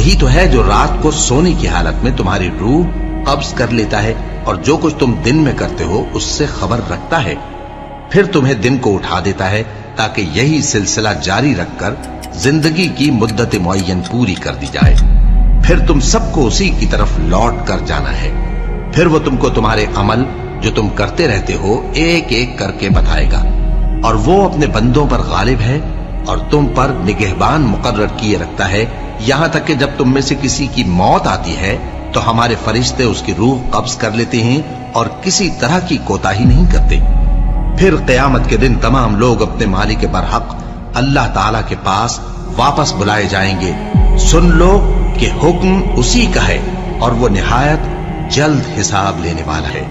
वही तो है जो रात को सोने की हालत में तुम्हारी रूह कब्ज कर लेता है और जो कुछ तुम दिन में करते हो उससे खबर रखता है, फिर तुम्हें दिन को उठा देता है ताकि यही सिलसिला जारी रखकर जिंदगी की मुद्दत मुअय्यन पूरी कर दी जाए। फिर तुम सबको उसी की तरफ लौट कर जाना है। फिर वो तुमको तुम्हारे अमल जो तुम करते रहते हो एक एक करके बताएगा, और वो अपने बंदों पर गालिब है और तुम पर निगहबान मुकर्रर किए रखता है, यहां तक कि जब तुम में से किसी की मौत आती है तो हमारे फरिश्ते उसकी रूह कब्ज कर लेते हैं और किसी तरह की कोताही नहीं करते। फिर क़यामत के दिन तमाम लोग अपने मालिक बरहक अल्लाह ताला के पास वापस बुलाए जाएंगे। सुन लो कि हुक्म उसी का है और वो निहायत जल्द हिसाब लेने वाला है।